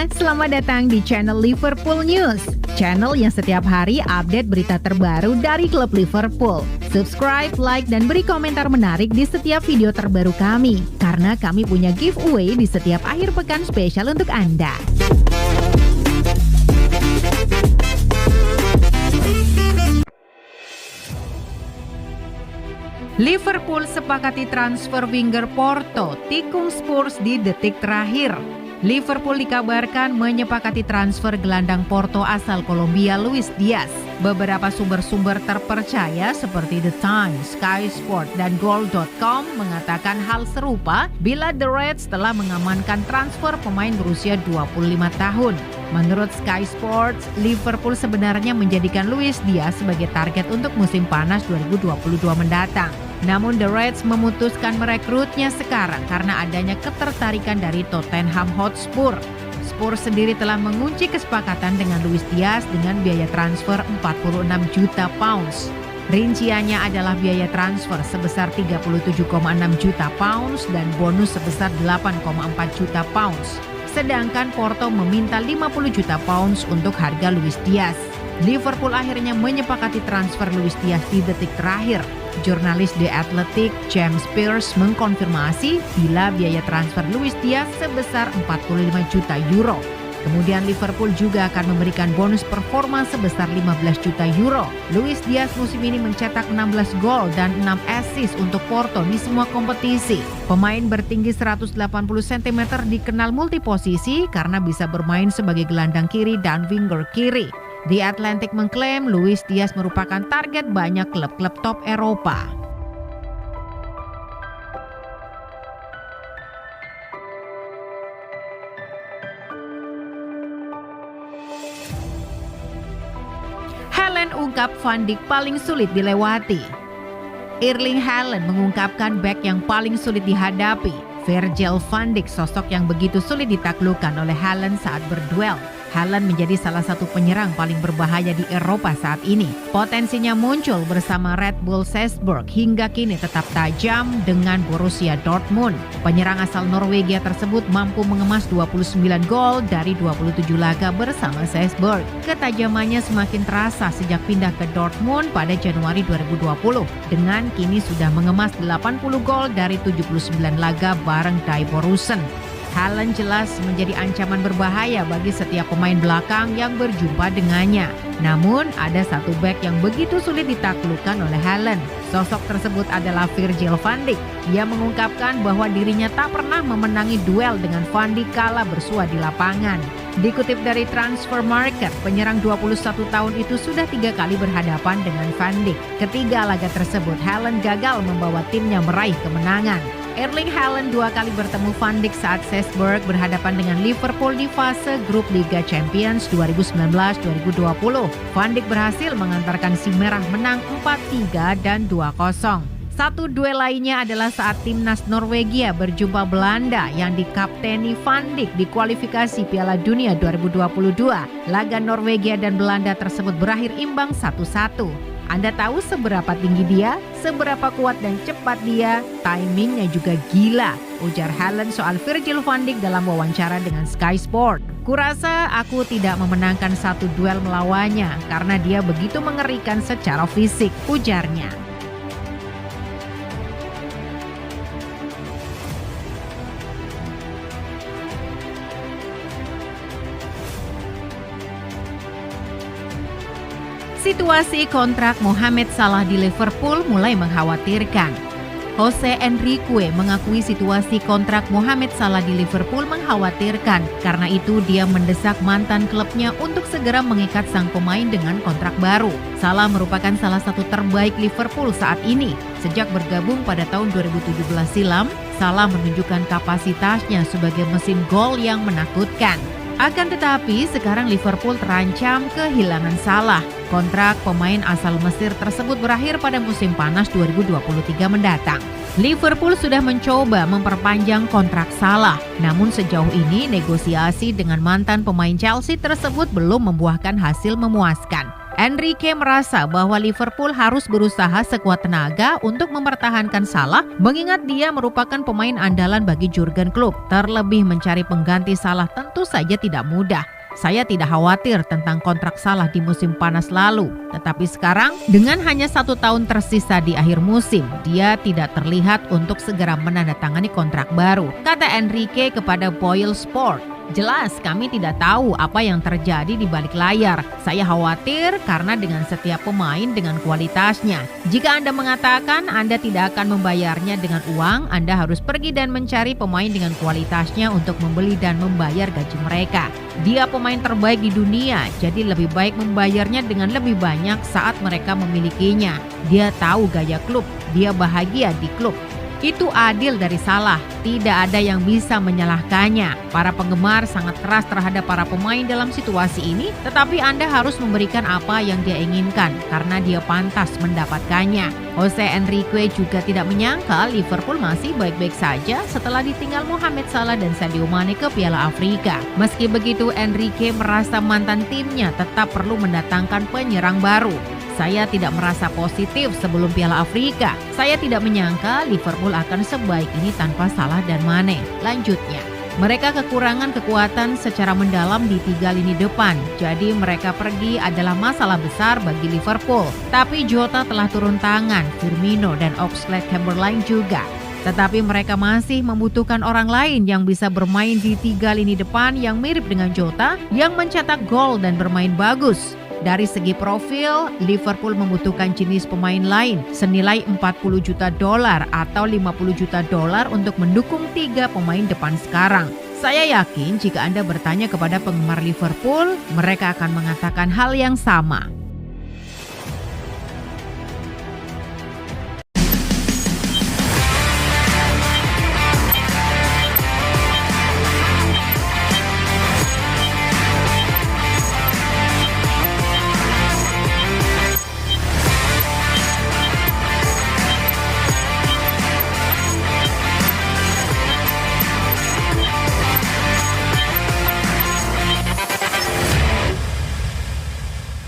semuanya, selamat datang di channel Liverpool News. Channel yang setiap hari update berita terbaru dari klub Liverpool. Subscribe, like, dan beri komentar menarik di setiap video terbaru kami. Karena kami punya giveaway di setiap akhir pekan spesial untuk Anda. Liverpool sepakati transfer winger Porto, tikung Spurs di detik terakhir. Liverpool dikabarkan menyepakati transfer gelandang Porto asal Kolombia Luis Diaz. Beberapa sumber-sumber terpercaya seperti The Times, Sky Sport, dan Goal.com mengatakan hal serupa bila The Reds telah mengamankan transfer pemain berusia 25 tahun. Menurut Sky Sports, Liverpool sebenarnya menjadikan Luis Diaz sebagai target untuk musim panas 2022 mendatang. Namun The Reds memutuskan merekrutnya sekarang karena adanya ketertarikan dari Tottenham Hotspur. Spurs sendiri telah mengunci kesepakatan dengan Luis Diaz dengan biaya transfer 46 juta pounds. Rinciannya adalah biaya transfer sebesar 37,6 juta pounds dan bonus sebesar 8,4 juta pounds. Sedangkan Porto meminta 50 juta pounds untuk harga Luis Diaz. Liverpool akhirnya menyepakati transfer Luis Diaz di detik terakhir. Jurnalis The Athletic James Pearce mengkonfirmasi bila biaya transfer Luis Diaz sebesar 45 juta euro. Kemudian Liverpool juga akan memberikan bonus performa sebesar 15 juta euro. Luis Diaz musim ini mencetak 16 gol dan 6 assist untuk Porto di semua kompetisi. Pemain bertinggi 180 cm dikenal multiposisi karena bisa bermain sebagai gelandang kiri dan winger kiri. The Atlantic mengklaim Luis Diaz merupakan target banyak klub-klub top Eropa. Haaland ungkap Van Dijk paling sulit dilewati. Erling Haaland mengungkapkan bek yang paling sulit dihadapi. Virgil van Dijk, sosok yang begitu sulit ditaklukkan oleh Haaland saat berduel. Haaland menjadi salah satu penyerang paling berbahaya di Eropa saat ini. Potensinya muncul bersama Red Bull Salzburg hingga kini tetap tajam dengan Borussia Dortmund. Penyerang asal Norwegia tersebut mampu mengemas 29 gol dari 27 laga bersama Salzburg. Ketajamannya semakin terasa sejak pindah ke Dortmund pada Januari 2020 dengan kini sudah mengemas 80 gol dari 79 laga bareng Die Borussen. Haaland jelas menjadi ancaman berbahaya bagi setiap pemain belakang yang berjumpa dengannya. Namun ada satu bek yang begitu sulit ditaklukkan oleh Haaland. Sosok tersebut adalah Virgil van Dijk. Ia mengungkapkan bahwa dirinya tak pernah memenangi duel dengan Van Dijk kala bersua di lapangan. Dikutip dari Transfer Market, penyerang 21 tahun itu sudah 3 kali berhadapan dengan Van Dijk. Ketiga laga tersebut, Haaland gagal membawa timnya meraih kemenangan. Erling Haaland 2 kali bertemu Van Dijk saat Salzburg berhadapan dengan Liverpool di fase grup Liga Champions 2019-2020. Van Dijk berhasil mengantarkan si merah menang 4-3 dan 2-0. Satu duel lainnya adalah saat timnas Norwegia berjumpa Belanda yang dikapteni Van Dijk di kualifikasi Piala Dunia 2022. Laga Norwegia dan Belanda tersebut berakhir imbang 1-1. Anda tahu seberapa tinggi dia, seberapa kuat dan cepat dia, timingnya juga gila, ujar Haaland soal Virgil van Dijk dalam wawancara dengan Sky Sport. Kurasa aku tidak memenangkan satu duel melawannya karena dia begitu mengerikan secara fisik, ujarnya. Situasi kontrak Mohamed Salah di Liverpool mulai mengkhawatirkan. Jose Enrique mengakui situasi kontrak Mohamed Salah di Liverpool mengkhawatirkan. Karena itu dia mendesak mantan klubnya untuk segera mengikat sang pemain dengan kontrak baru. Salah merupakan salah satu terbaik Liverpool saat ini. Sejak bergabung pada tahun 2017 silam, Salah menunjukkan kapasitasnya sebagai mesin gol yang menakutkan. Akan tetapi, sekarang Liverpool terancam kehilangan Salah. Kontrak pemain asal Mesir tersebut berakhir pada musim panas 2023 mendatang. Liverpool sudah mencoba memperpanjang kontrak Salah. Namun sejauh ini negosiasi dengan mantan pemain Chelsea tersebut belum membuahkan hasil memuaskan. Enrique merasa bahwa Liverpool harus berusaha sekuat tenaga untuk mempertahankan Salah, mengingat dia merupakan pemain andalan bagi Jurgen Klopp. Terlebih mencari pengganti Salah tentu saja tidak mudah. Saya tidak khawatir tentang kontrak Salah di musim panas lalu. Tetapi sekarang, dengan hanya 1 tahun tersisa di akhir musim, dia tidak terlihat untuk segera menandatangani kontrak baru, kata Enrique kepada Boyle Sport. Jelas kami tidak tahu apa yang terjadi di balik layar. Saya khawatir karena dengan setiap pemain dengan kualitasnya. Jika Anda mengatakan Anda tidak akan membayarnya dengan uang, Anda harus pergi dan mencari pemain dengan kualitasnya untuk membeli dan membayar gaji mereka. Dia pemain terbaik di dunia, jadi lebih baik membayarnya dengan lebih banyak saat mereka memilikinya. Dia tahu gaya klub, dia bahagia di klub. Itu adil dari Salah, tidak ada yang bisa menyalahkannya. Para penggemar sangat keras terhadap para pemain dalam situasi ini, tetapi Anda harus memberikan apa yang dia inginkan karena dia pantas mendapatkannya. Jose Enrique juga tidak menyangka Liverpool masih baik-baik saja setelah ditinggal Mohamed Salah dan Sadio Mane ke Piala Afrika. Meski begitu, Enrique merasa mantan timnya tetap perlu mendatangkan penyerang baru. Saya tidak merasa positif sebelum Piala Afrika. Saya tidak menyangka Liverpool akan sebaik ini tanpa Salah dan Mane. Lanjutnya, mereka kekurangan kekuatan secara mendalam di 3 lini depan. Jadi mereka pergi adalah masalah besar bagi Liverpool. Tapi Jota telah turun tangan, Firmino dan Oxlade-Chamberlain juga. Tetapi mereka masih membutuhkan orang lain yang bisa bermain di 3 lini depan yang mirip dengan Jota, yang mencetak gol dan bermain bagus. Dari segi profil, Liverpool membutuhkan jenis pemain lain senilai $40 juta atau $50 juta untuk mendukung 3 pemain depan sekarang. Saya yakin jika Anda bertanya kepada penggemar Liverpool, mereka akan mengatakan hal yang sama.